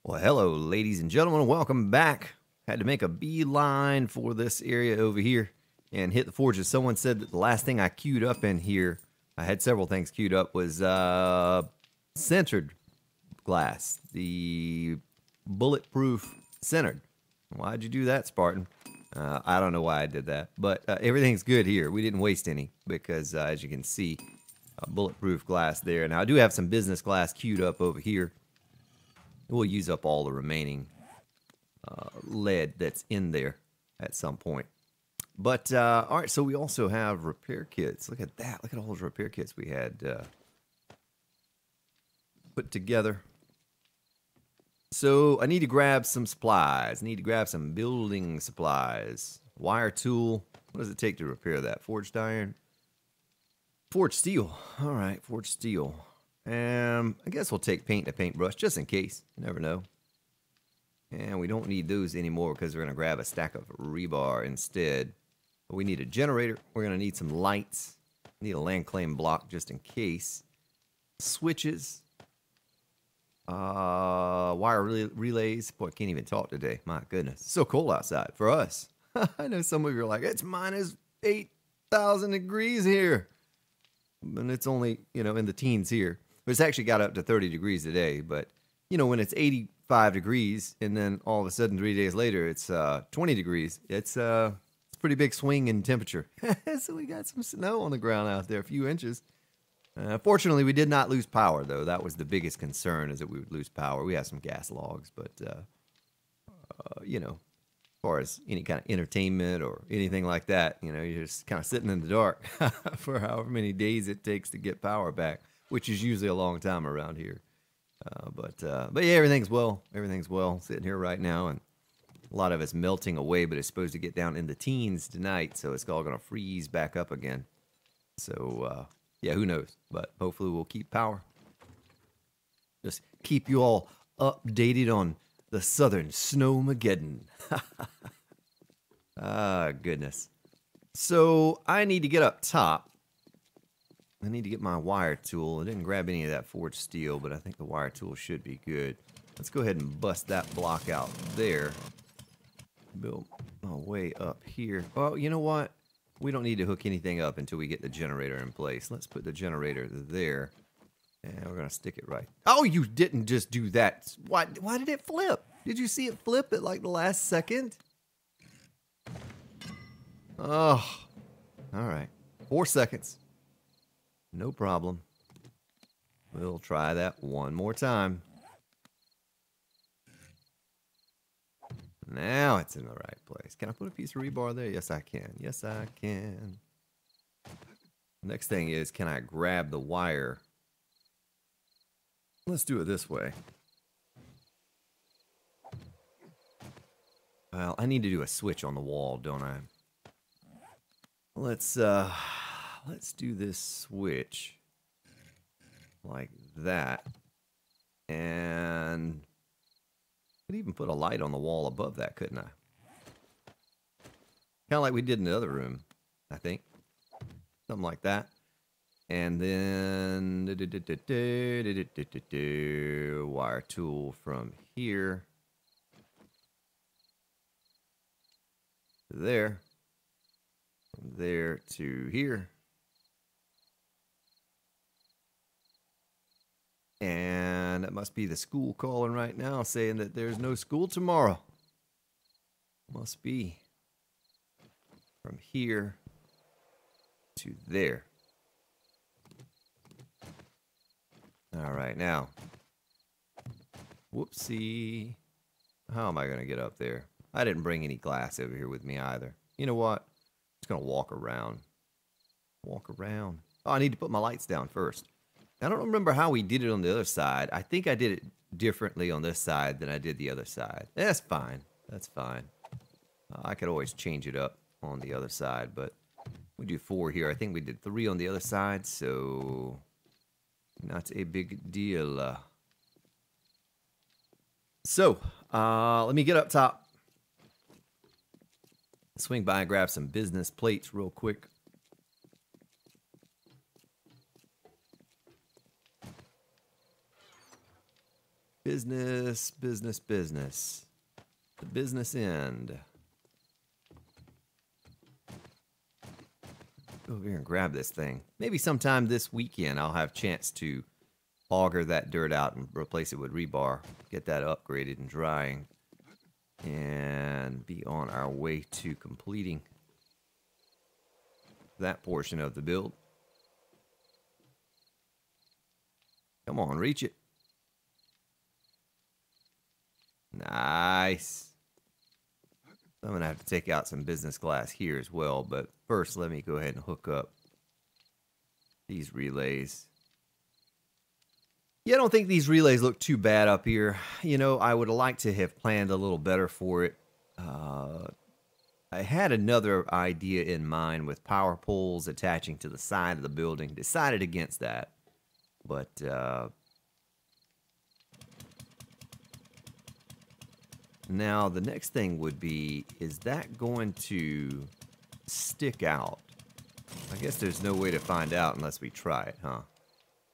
Well, hello, ladies and gentlemen. Welcome back. Had to make a beeline for this area over here and hit the forges. Someone said that the last thing I queued up in here, I had several things queued up, was centered glass, the bulletproof centered. Why'd you do that, Spartan? I don't know why I did that, but everything's good here. We didn't waste any because, as you can see, bulletproof glass there. Now, I do have some business glass queued up over here. We'll use up all the remaining lead that's in there at some point. But, all right, so we also have repair kits. Look at that. Look at all those repair kits we had put together. So I need to grab some supplies. I need to grab some building supplies. Wire tool. What does it take to repair that? Forged iron? Forged steel. All right, forged steel. I guess we'll take paint and a paintbrush just in case. You never know. And we don't need those anymore because we're going to grab a stack of rebar instead. But we need a generator. We're going to need some lights. Need a land claim block just in case. Switches. Wire relays. Boy, I can't even talk today. My goodness. It's so cold outside for us. I know some of you are like, it's minus 8,000 degrees here. And it's only, in the teens here. But it's actually got up to 30 degrees today. But, when it's 85 degrees and then all of a sudden 3 days later it's 20 degrees, it's a pretty big swing in temperature. So we got some snow on the ground out there, a few inches. Fortunately, we did not lose power, though. That was the biggest concern, is that we would lose power. We have some gas logs, but, as far as any kind of entertainment or anything like that, you're just kind of sitting in the dark for however many days it takes to get power back, which is usually a long time around here. But yeah, everything's well. Everything's well. Sitting here right now, and a lot of it's melting away, but it's supposed to get down in the teens tonight, so it's all going to freeze back up again. So, yeah, who knows? But hopefully we'll keep power. Just keep you all updated on the Southern Snowmageddon. Ah, goodness. So I need to get up top. I need to get my wire tool. I didn't grab any of that forged steel, but I think the wire tool should be good. Let's go ahead and bust that block out there. Build my way up here. Oh, you know what? We don't need to hook anything up until we get the generator in place. Let's put the generator there. And we're going to stick it right. Oh, you didn't just do that. Why did it flip? Did you see it flip at like the last second? Oh, all right. 4 seconds. No problem. We'll try that one more time. Now it's in the right place. Can I put a piece of rebar there? Yes, I can. Yes, I can. Next thing is, can I grab the wire? Let's do it this way. Well, I need to do a switch on the wall, don't I? Let's do this switch like that. And I could even put a light on the wall above that, couldn't I? Kind of like we did in the other room, I think. Something like that. And then wire tool from here to there. From there to here. And that must be the school calling right now, saying that there's no school tomorrow. Must be from here to there. All right, now. Whoopsie. How am I going to get up there? I didn't bring any glass over here with me either. You know what? I'm just going to walk around. Walk around. Oh, I need to put my lights down first. I don't remember how we did it on the other side. I think I did it differently on this side than I did the other side. That's fine. That's fine. I could always change it up on the other side, but we do 4 here. I think we did 3 on the other side, so not a big deal. So, let me get up top. Swing by and grab some business plates real quick. Business, business, business. The business end. Go over here and grab this thing. Maybe sometime this weekend I'll have a chance to auger that dirt out and replace it with rebar. Get that upgraded and drying. And be on our way to completing that portion of the build. Come on, reach it. Nice. I'm going to have to take out some business glass here as well, but first let me go ahead and hook up these relays. Yeah, I don't think these relays look too bad up here. You know, I would like to have planned a little better for it. I had another idea in mind with power poles attaching to the side of the building. Decided against that. But, now the next thing would be, is that going to stick out? I guess there's no way to find out unless we try it, huh?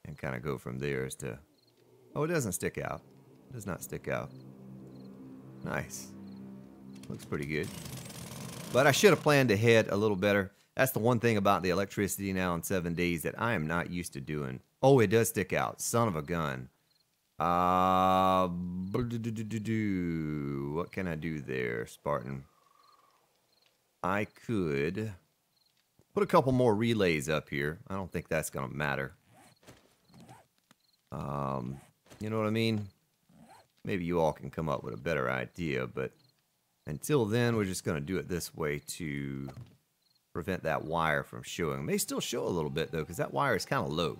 And kind of go from there as to... Oh, it doesn't stick out. It does not stick out. Nice. Looks pretty good. But I should have planned ahead a little better. That's the one thing about the electricity now in 7 days that I am not used to doing. Oh, it does stick out. Son of a gun. What can I do there, Spartan? I could put a couple more relays up here. I don't think that's going to matter. You know what I mean? Maybe you all can come up with a better idea, but until then, we're just going to do it this way to prevent that wire from showing. It may still show a little bit, though, because that wire is kind of low.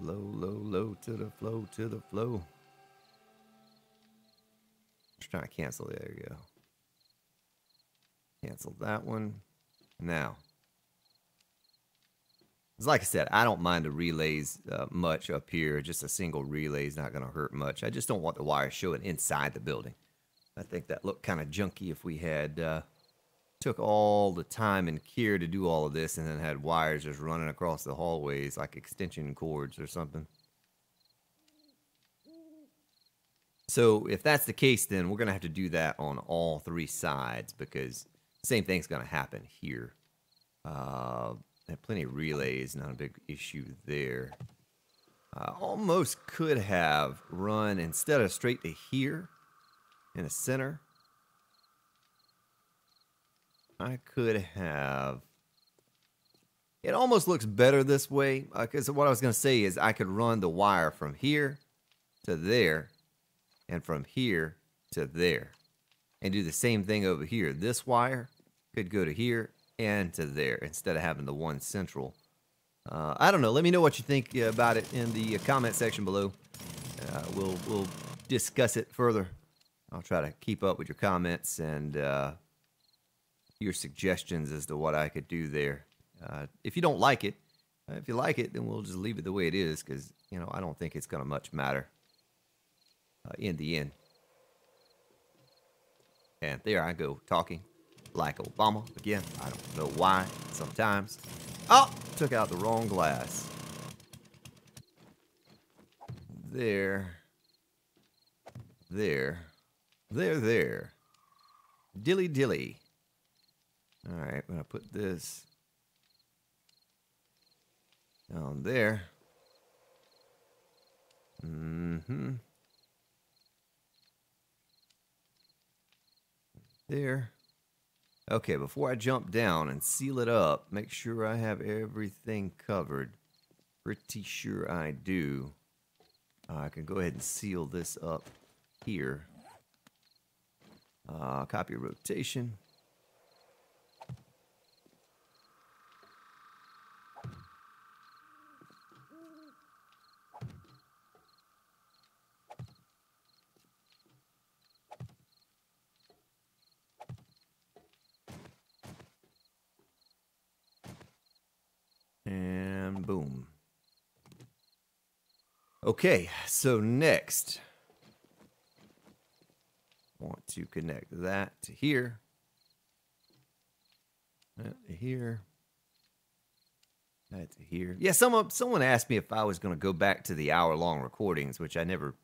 Low, low, low to the flow, to the flow. Just trying to cancel. There you go. Cancel that one. Now, like I said, I don't mind the relays much up here. Just a single relay is not going to hurt much. I just don't want the wire showing inside the building. I think that looked kind of junky if we had took all the time and care to do all of this and then had wires just running across the hallways like extension cords or something. So if that's the case, then we're going to have to do that on all three sides because the same thing's going to happen here. Have plenty of relays, not a big issue there. Almost could have run instead of straight to here in the center. I could have. It almost looks better this way because what I was going to say is I could run the wire from here to there and from here to there and do the same thing over here. This wire could go to here and to there instead of having the one central. I don't know. Let me know what you think about it in the comment section below. We'll discuss it further. I'll try to keep up with your comments and your suggestions as to what I could do there. If you don't like it, if you like it, then we'll just leave it the way it is because, you know, I don't think it's going to much matter in the end. And there I go talking like Obama again. I don't know why sometimes. Oh, took out the wrong glass. There. There. There, there. Dilly dilly. All right, I'm going to put this down there. There. Okay, before I jump down and seal it up, make sure I have everything covered. Pretty sure I do. I can go ahead and seal this up here. Copy rotation. And boom. Okay, so next, want to connect that to here, that to here, that to here. Yeah, someone asked me if I was going to go back to the hour-long recordings, which I never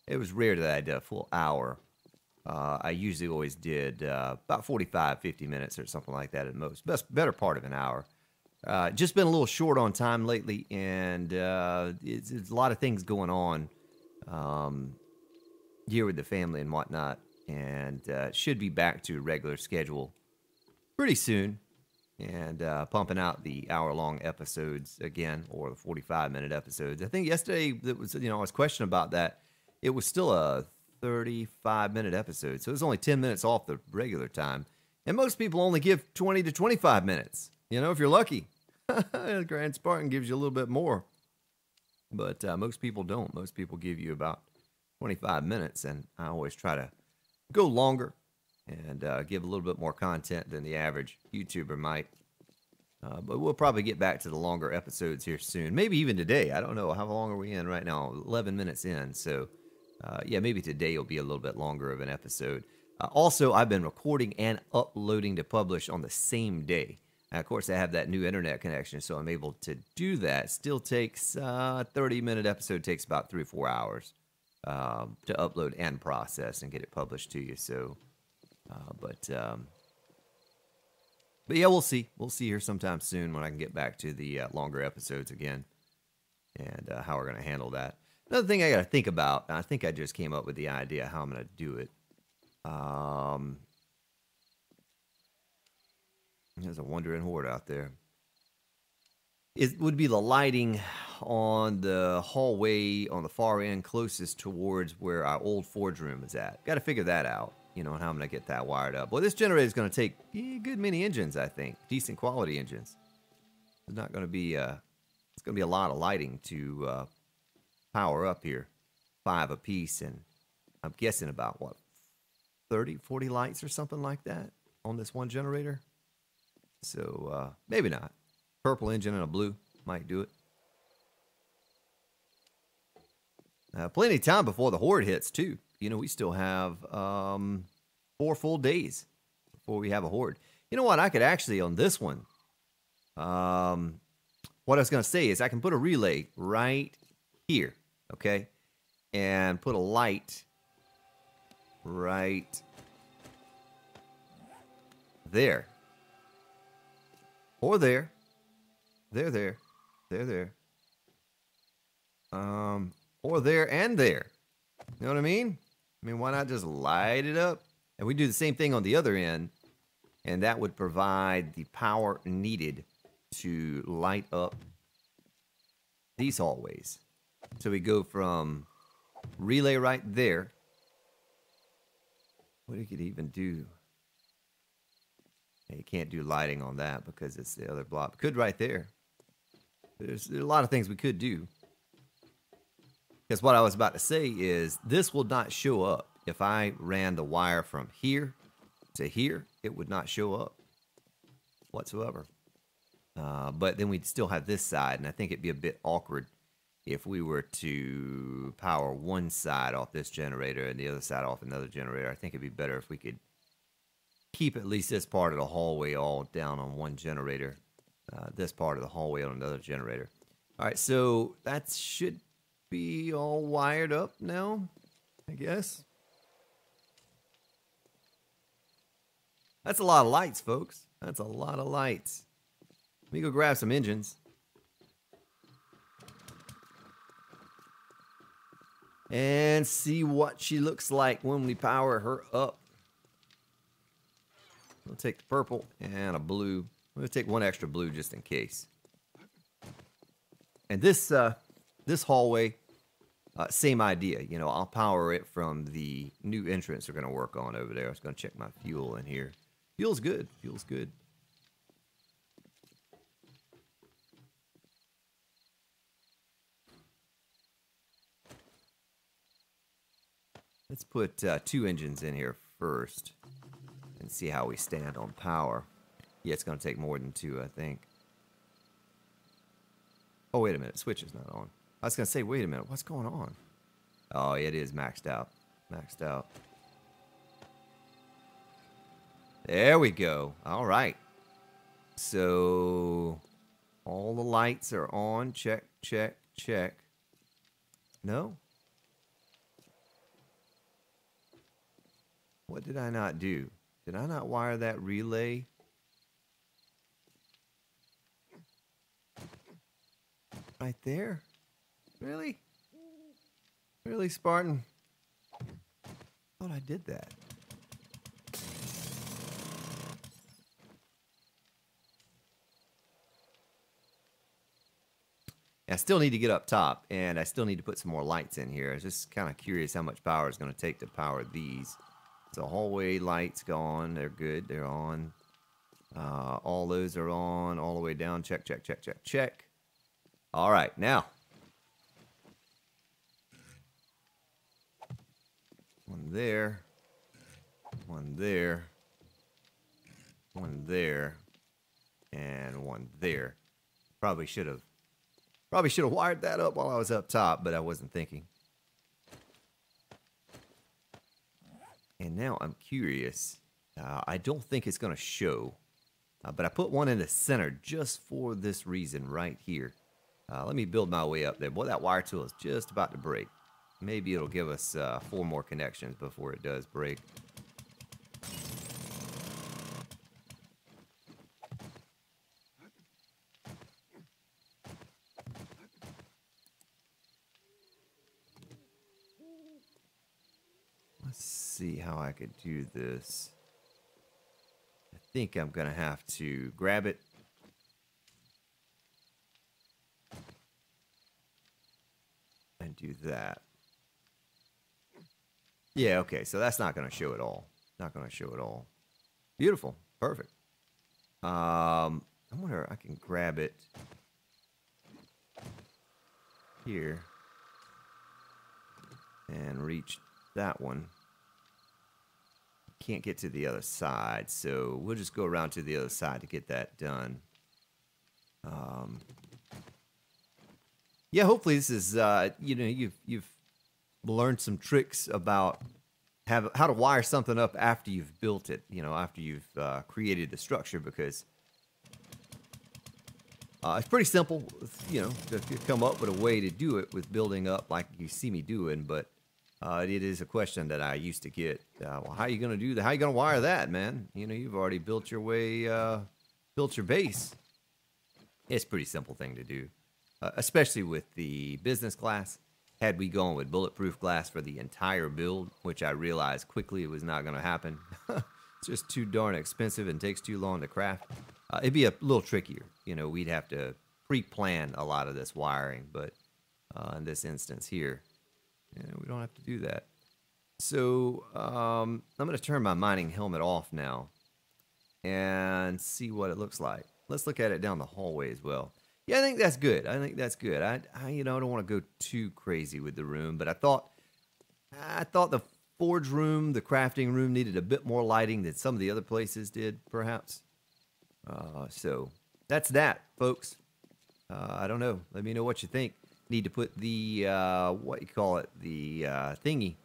It was rare that I did a full hour. I usually always did about 45, 50 minutes or something like that at most. Better part of an hour. Just been a little short on time lately, and it's a lot of things going on here with the family and whatnot, and should be back to a regular schedule pretty soon, and pumping out the hour-long episodes again, or the 45-minute episodes. I think yesterday that was, I was questioning about that. It was still a 35-minute episode, so it was only 10 minutes off the regular time, and most people only give 20 to 25 minutes. If you're lucky. Grand Spartan gives you a little bit more, but most people don't. Most people give you about 25 minutes, and I always try to go longer and give a little bit more content than the average YouTuber might. But we'll probably get back to the longer episodes here soon. Maybe even today. I don't know. How long are we in right now? 11 minutes in. So, yeah, maybe today will be a little bit longer of an episode. Also, I've been recording and uploading to publish on the same day. And of course, I have that new internet connection, so I'm able to do that. Still takes 30-minute episode takes about 3 or 4 hours to upload and process and get it published to you. So, but yeah, we'll see. We'll see here sometime soon when I can get back to the longer episodes again, and how we're going to handle that. Another thing I got to think about, and I think I just came up with the idea how I'm going to do it. There's a wandering horde out there. It would be the lighting on the hallway on the far end closest towards where our old forge room is at. Got to figure that out, and how I'm going to get that wired up. Well, this generator is going to take a good many engines, I think. Decent quality engines. It's not going to be, it's going to be a lot of lighting to power up here. 5 apiece, and I'm guessing about, 30, 40 lights or something like that on this one generator. So, maybe not. Purple engine and a blue might do it. Plenty of time before the horde hits, too. We still have 4 full days before we have a horde. You know what? I could actually, on this one, what I was going to say is I can put a relay right here, okay? And put a light right there. Or there. There. Or there and there. You know what I mean? Why not just light it up? And we do the same thing on the other end, and that would provide the power needed to light up these hallways. So we go from relay right there. What you could even do? You can't do lighting on that because it's the other block. Could right there. There's a lot of things we could do. Because what I was about to say is this will not show up. If I ran the wire from here to here, it would not show up whatsoever. But then we'd still have this side, and I think it'd be a bit awkward if we were to power one side off this generator and the other side off another generator. I think it'd be better if we could keep at least this part of the hallway all down on one generator. This part of the hallway on another generator. All right, so that should be all wired up now, I guess. That's a lot of lights, folks. That's a lot of lights. Let me go grab some engines. And see what she looks like when we power her up. We'll take the purple and a blue. We'll take one extra blue just in case. And this hallway, same idea. I'll power it from the new entrance we're going to work on over there. I was going to check my fuel in here. Fuel's good. Fuel's good. Let's put 2 engines in here first and see how we stand on power. Yeah, it's going to take more than 2, I think. Oh, wait a minute. Switch is not on. I was going to say, wait a minute. What's going on? Oh, it is maxed out. Maxed out. There we go. All right. So, all the lights are on. Check, check, check. No? did I not do? Did I not wire that relay? Right there? Really? Really, Spartan? Thought I did that. I still need to get up top, and I still need to put some more lights in here. I was just kind of curious how much power it's going to take to power these. So hallway lights gone. They're good. They're on. All those are on. All the way down. Check, check, check, check, check. All right, now. One there. One there. One there. And one there. Probably should have wired that up while I was up top, but I wasn't thinking. And now I'm curious. I don't think it's going to show, but I put one in the center just for this reason right here. Let me build my way up there. Boy, that wire tool is just about to break. Maybe it'll give us 4 more connections before it does break. Let's see how I could do this. I think I'm going to have to grab it. And do that. Yeah, okay, so that's not going to show at all. Not going to show at all. Beautiful. Perfect. I wonder if I can grab it here and reach that one. Can't get to the other side, so we'll just go around to the other side to get that done. Yeah, hopefully this is you know, you've learned some tricks about how to wire something up after you've built it, you know, after you've created the structure, because it's pretty simple, you know, to come up with a way to do it with building up like you see me doing, but it is a question that I used to get. Well, how are you going to do that? How are you going to wire that, man? You know, you've already built your way, built your base. It's a pretty simple thing to do, especially with the business class. Had we gone with bulletproof glass for the entire build, which I realized quickly it was not going to happen. It's just too darn expensive and takes too long to craft. It'd be a little trickier. You know, we'd have to pre-plan a lot of this wiring, but in this instance here, you know, we don't have to do that. So I'm going to turn my mining helmet off now and see what it looks like. Let's look at it down the hallway as well. Yeah, I think that's good. I think that's good. I you know, I don't want to go too crazy with the room, but I thought the forge room, the crafting room needed a bit more lighting than some of the other places did, perhaps. So that's that, folks. I don't know. Let me know what you think. Need to put the what you call it, the thingy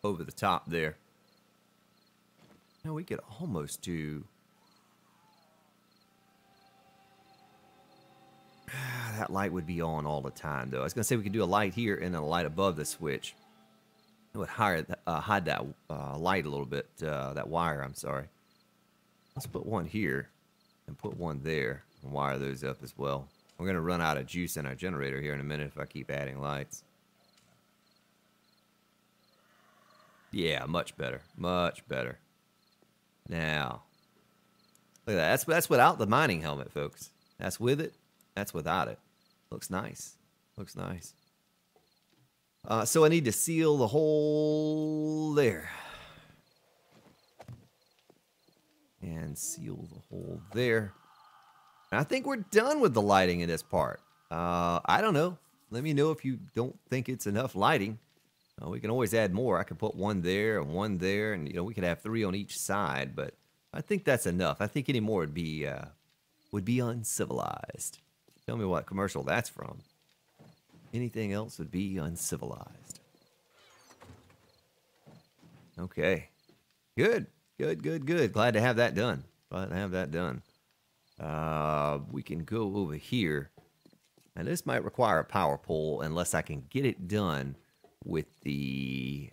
over the top there. Now we could almost do. That light would be on all the time, though. I was going to say we could do a light here and then a light above the switch. It would hide that light a little bit, that wire, I'm sorry. Let's put one here and put one there and wire those up as well. We're going to run out of juice in our generator here in a minute if I keep adding lights. Yeah, much better. Much better. Now, look at that. That's without the mining helmet, folks. That's with it. That's without it. Looks nice. Looks nice. So I need to seal the hole there. And seal the hole there. And I think we're done with the lighting in this part. I don't know. Let me know if you don't think it's enough lighting. We can always add more. I can put one there, and you know, we could have 3 on each side. But I think that's enough. I think any more would be uncivilized. Tell me what commercial that's from. Anything else would be uncivilized. Okay. Good. Good, good, good. Glad to have that done. Glad to have that done. We can go over here. And this might require a power pole unless I can get it done with the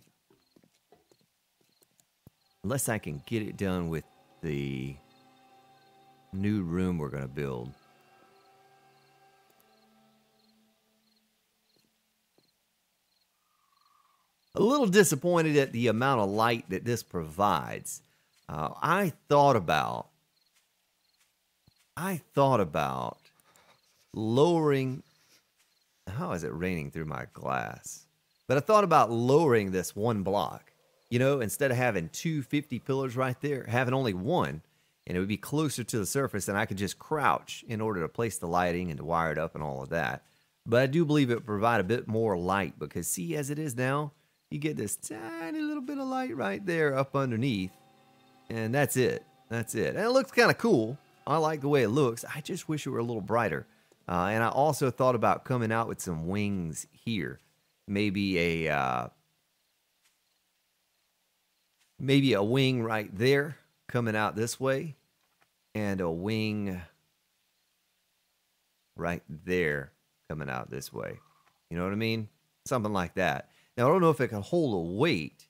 Unless I can get it done with the new room we're going to build. A little disappointed at the amount of light that this provides. I thought about lowering. How is it raining through my glass? But I thought about lowering this one block. You know, instead of having 250 pillars right there, having only one, and it would be closer to the surface, and I could just crouch in order to place the lighting and to wire it up and all of that. But I do believe it would provide a bit more light because, see, as it is now, you get this tiny little bit of light right there up underneath, and that's it. That's it. And it looks kind of cool. I like the way it looks. I just wish it were a little brighter. And I also thought about coming out with some wings here. Maybe a wing right there coming out this way, and a wing right there coming out this way. You know what I mean? Something like that. Now, I don't know if it can hold a weight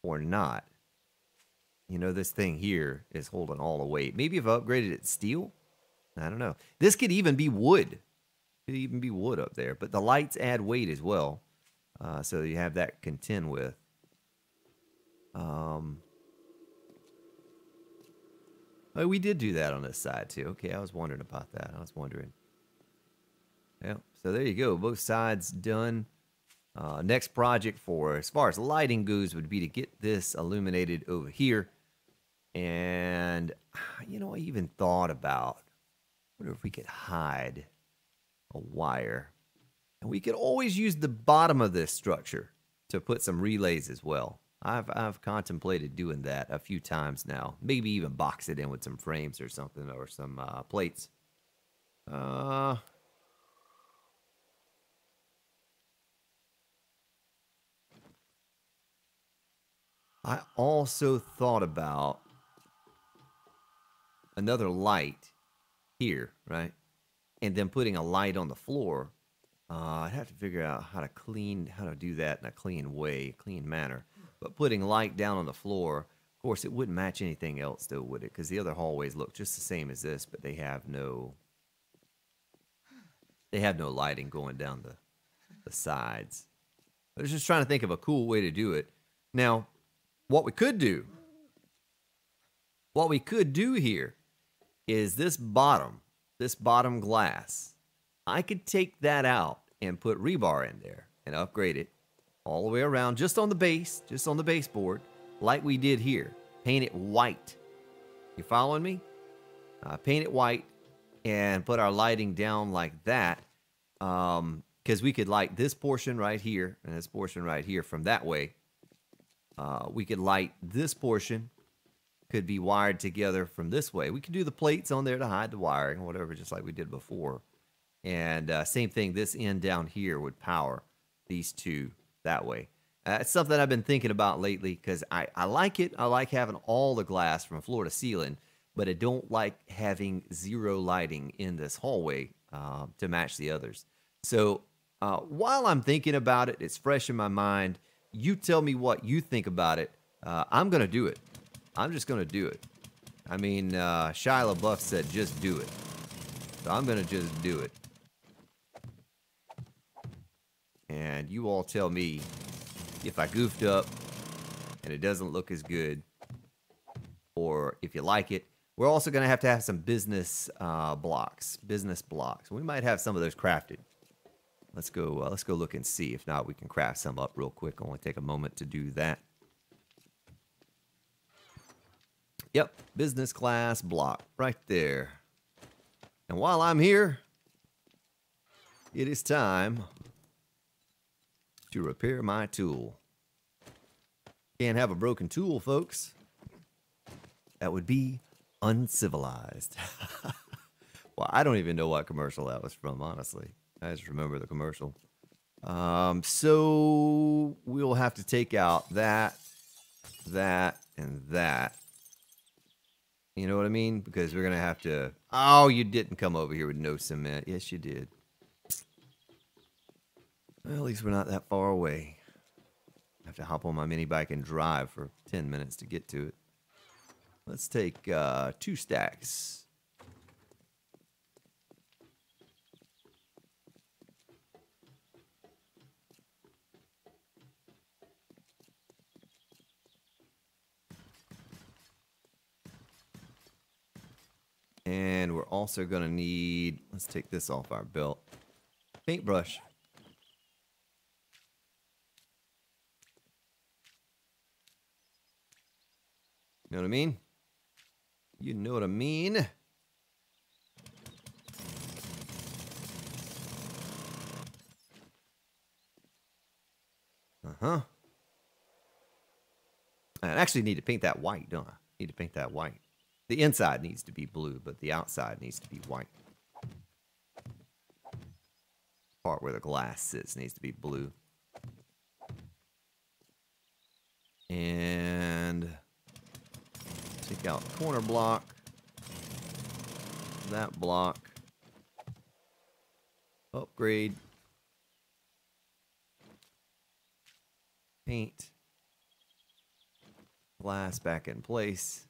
or not. You know, this thing here is holding all the weight. Maybe if I upgraded it to steel? I don't know. This could even be wood. Could even be wood up there. But the lights add weight as well. So you have that to contend with. Oh, we did do that on this side too. Okay, I was wondering about that. Yeah, so there you go. Both sides done. Next project for as far as lighting goes would be to get this illuminated over here. And, you know, I even thought about, I wonder if we could hide a wire. And we could always use the bottom of this structure to put some relays as well. I've contemplated doing that a few times now. Maybe even box it in with some frames or something, or some plates. I also thought about another light here, right? And then putting a light on the floor. I'd have to figure out how to do that in a clean way, clean manner. But putting light down on the floor, of course, it wouldn't match anything else, though, would it? Because the other hallways look just the same as this, but they have no lighting going down the sides. I was just trying to think of a cool way to do it. Now, what we could do here is this bottom glass. I could take that out and put rebar in there and upgrade it all the way around, just on the baseboard, like we did here. Paint it white. You following me? Paint it white and put our lighting down like that. Because we could light this portion right here and this portion right here from that way. We could light this portion. Could be wired together from this way. We could do the plates on there to hide the wiring or whatever, just like we did before. And same thing, this end down here would power these two that way. It's something I've been thinking about lately because I like it. I like having all the glass from floor to ceiling, but I don't like having zero lighting in this hallway to match the others. So while I'm thinking about it, it's fresh in my mind. You tell me what you think about it. I'm going to do it. I'm just going to do it. I mean, Shia LaBeouf said, just do it. So I'm going to just do it. And you all tell me if I goofed up and it doesn't look as good, or if you like it. We're also going to have some business blocks. We might have some of those crafted. Let's go look and see. If not, we can craft some up real quick. Only take a moment to do that. Yep, business class block right there. And while I'm here, it is time to repair my tool. Can't have a broken tool, folks. That would be uncivilized. Well, I don't even know what commercial that was from, honestly. I just remember the commercial. So we'll have to take out that, and that. You know what I mean? Because we're going to have to... Oh, you didn't come over here with no cement. Yes, you did. Well, at least we're not that far away. I have to hop on my mini bike and drive for 10 minutes to get to it. Let's take 2 stacks. And we're also going to need, let's take this off our belt, paintbrush. You know what I mean? You know what I mean? Uh-huh. I actually need to paint that white, don't I? Need to paint that white. The inside needs to be blue, but the outside needs to be white. Part where the glass sits needs to be blue. And take out the corner block. That block. Upgrade. Paint. Glass back in place.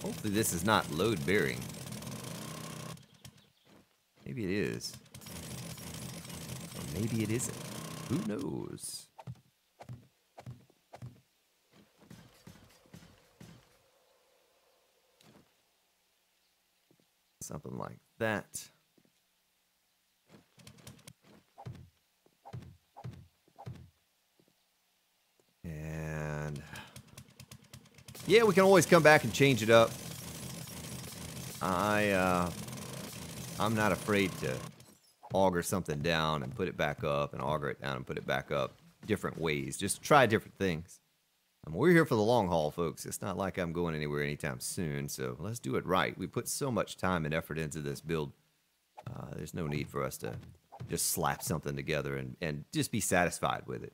Hopefully this is not load bearing. Maybe it is. Or maybe it isn't. Who knows? Something like that. And yeah, we can always come back and change it up. I'm not afraid to auger something down and put it back up, and auger it down and put it back up different ways. Just try different things. We're here for the long haul, folks. It's not like I'm going anywhere anytime soon, so let's do it right. We put so much time and effort into this build. There's no need for us to just slap something together and just be satisfied with it.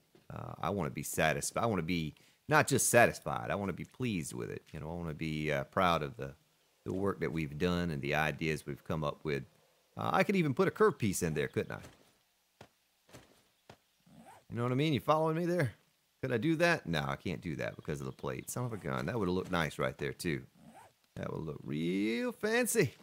I want to be satisfied. I want to be not just satisfied. I want to be pleased with it. You know, I want to be proud of the work that we've done and the ideas we've come up with. I could even put a curve piece in there, couldn't I? You know what I mean? You following me there? Could I do that? No, I can't do that because of the plate. Son of a gun. That would have looked nice right there, too. That would look real fancy.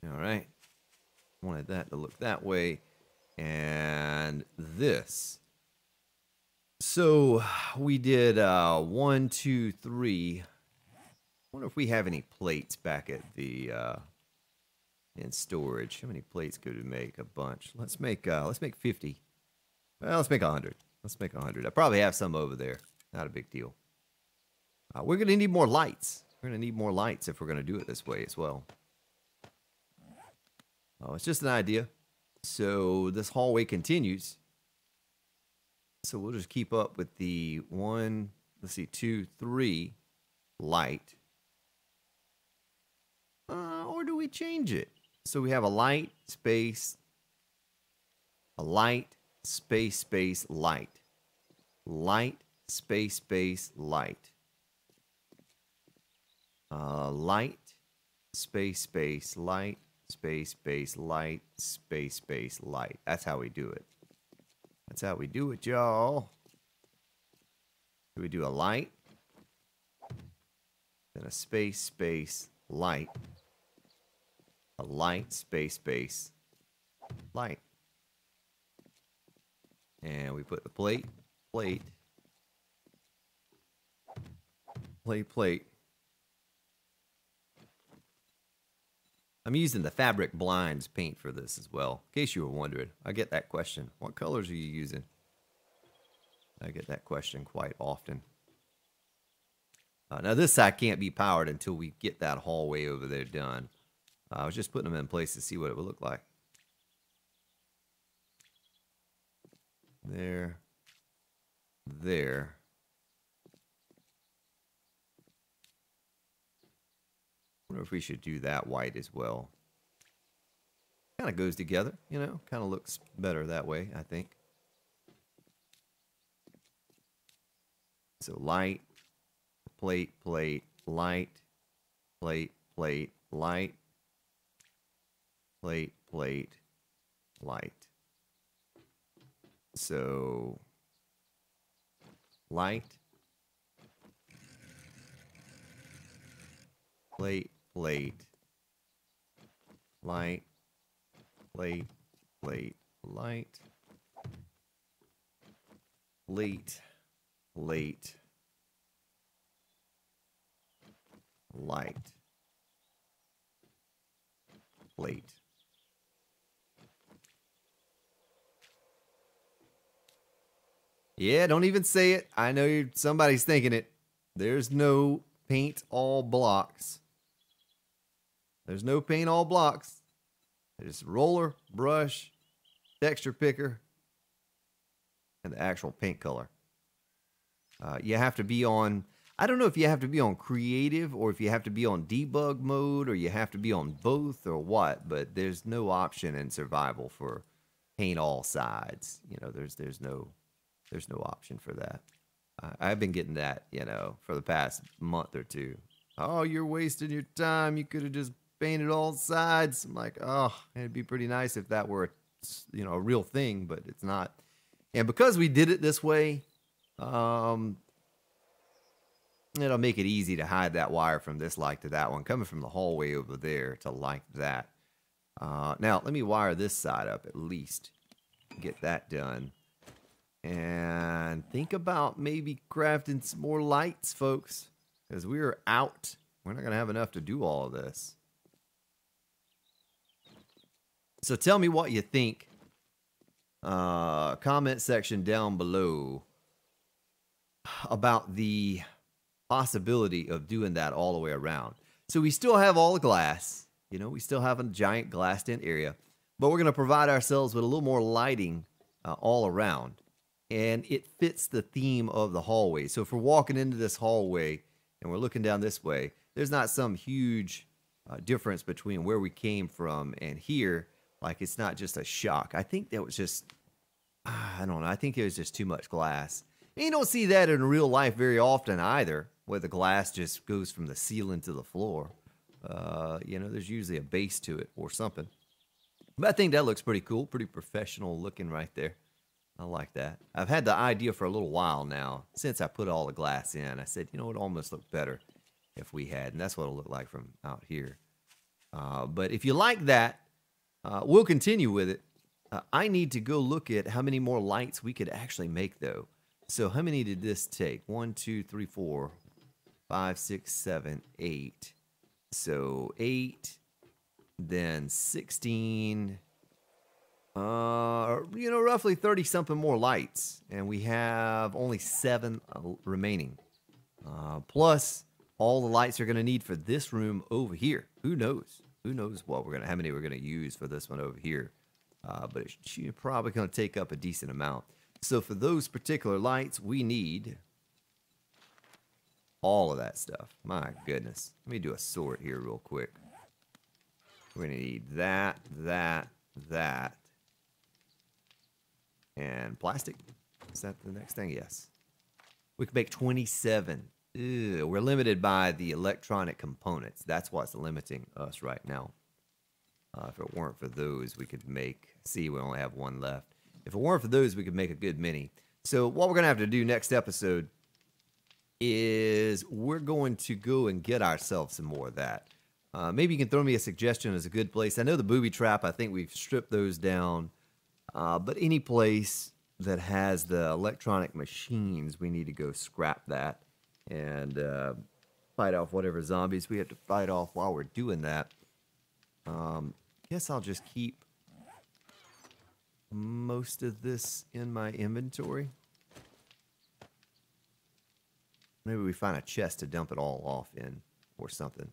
All right. Wanted that to look that way. And this. So we did 1, 2, 3. I wonder if we have any plates back at the in storage. How many plates could we make? A bunch. Let's make 50. Well, let's make 100. Let's make 100. I probably have some over there. Not a big deal. We're gonna need more lights. We're gonna need more lights if we're gonna do it this way as well. Oh, it's just an idea. So this hallway continues. So we'll just keep up with the 1, let's see, 2, 3 light. Or do we change it? So we have a light, space, light, space, light. Light, space, light. Light, space, light, space, light, space, light. That's how we do it. That's how we do it, y'all. So we do a light, then a space, light. A light, space, light. And we put the plate. I'm using the fabric blinds paint for this as well, in case you were wondering. I get that question. What colors are you using? I get that question quite often. Now this side can't be powered until we get that hallway over there done. I was just putting them in place to see what it would look like. There. Wonder if we should do that white as well. Kind of goes together, you know, kind of looks better that way, I think. So light, plate, light, plate, light. plate, plate, light. So, light, plate, plate, light, plate, plate, light, plate, plate, light, plate. Yeah, don't even say it. I know somebody's thinking it. There's no paint all blocks. There's no paint all blocks. There's roller, brush, texture picker, and the actual paint color. You have to be on, I don't know if you have to be on creative or if you have to be on debug mode or you have to be on both or what, but there's no option in survival for paint all sides. You know, there's no option for that. I've been getting that, you know, for the past month or two. Oh, you're wasting your time. You could have just painted all sides. I'm like, oh, it'd be pretty nice if that were, you know, a real thing, but it's not. And because we did it this way, it'll make it easy to hide that wire from this light to that one, coming from the hallway over there to like that. Now, let me wire this side up at least. Get that done. And think about maybe crafting some more lights, folks, because we're out. We're not going to have enough to do all of this. So tell me what you think. Comment section down below about the possibility of doing that all the way around. So we still have all the glass. You know, we still have a giant glassed in area. But we're going to provide ourselves with a little more lighting all around. And it fits the theme of the hallway. So if we're walking into this hallway and we're looking down this way, there's not some huge difference between where we came from and here. Like, it's not just a shock. I think that was just, I don't know. I think it was just too much glass. And you don't see that in real life very often either, where the glass just goes from the ceiling to the floor. You know, there's usually a base to it or something. But I think that looks pretty cool, pretty professional looking right there. I like that. I've had the idea for a little while now. Since I put all the glass in, I said, you know, it almost looked better if we had. And that's what it'll look like from out here. But if you like that, we'll continue with it. I need to go look at how many more lights we could actually make, though. So how many did this take? 1, 2, 3, 4, 5, 6, 7, 8. So 8, then 16... you know, roughly 30 something more lights, and we have only 7 remaining. Plus all the lights you're going to need for this room over here. Who knows? Who knows what we're going to, how many we're going to use for this one over here. But it's probably going to take up a decent amount. So for those particular lights, we need all of that stuff. My goodness. Let me do a sort here real quick. We're going to need that, that, that. And plastic. Is that the next thing? Yes. We can make 27. Ew, we're limited by the electronic components. That's what's limiting us right now. If it weren't for those, we could make... See, we only have 1 left. If it weren't for those, we could make a good many. So what we're going to have to do next episode is we're going to go and get ourselves some more of that. Maybe you can throw me a suggestion as a good place. I know the booby trap, I think we've stripped those down. But any place that has the electronic machines, we need to go scrap that and fight off whatever zombies we have to fight off while we're doing that. Guess I'll just keep most of this in my inventory. Maybe we find a chest to dump it all off in or something.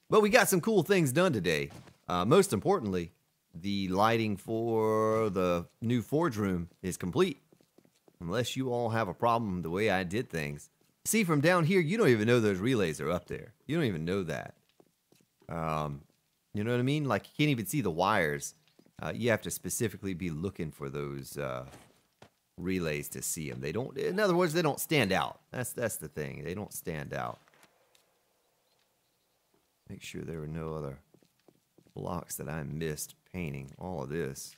But we got some cool things done today. Most importantly, the lighting for the new forge room is complete. Unless you all have a problem the way I did things. See, from down here, you don't even know those relays are up there. You don't even know that. You know what I mean? Like, you can't even see the wires. You have to specifically be looking for those relays to see them. They don't, in other words, they don't stand out. That's the thing. They don't stand out. Make sure there are no other blocks that I missed painting. All of this.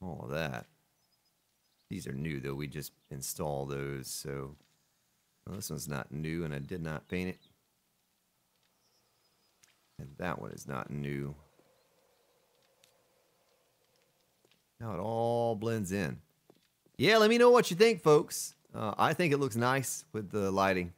All of that. These are new, though. We just installed those, so... Well, this one's not new, and I did not paint it. And that one is not new. Now it all blends in. Yeah, let me know what you think, folks. I think it looks nice with the lighting.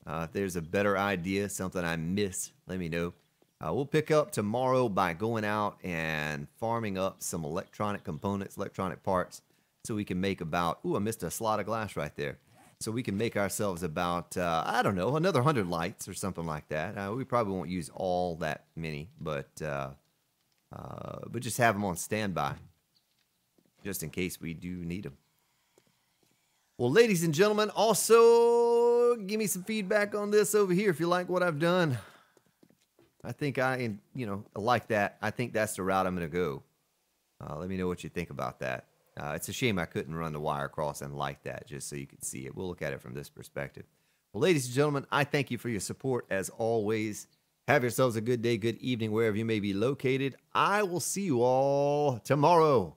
If there's a better idea, something I missed, let me know. We'll pick up tomorrow by going out and farming up some electronic components, electronic parts, so we can make about... Ooh, I missed a slot of glass right there. So we can make ourselves about, I don't know, another 100 lights or something like that. We probably won't use all that many, but just have them on standby, just in case we do need them. Well, ladies and gentlemen, also give me some feedback on this over here if you like what I've done. I think I like that. I think that's the route I'm going to go. Let me know what you think about that. It's a shame I couldn't run the wire across and light that just so you could see it. We'll look at it from this perspective. Well, ladies and gentlemen, I thank you for your support as always. Have yourselves a good day, good evening, wherever you may be located. I will see you all tomorrow.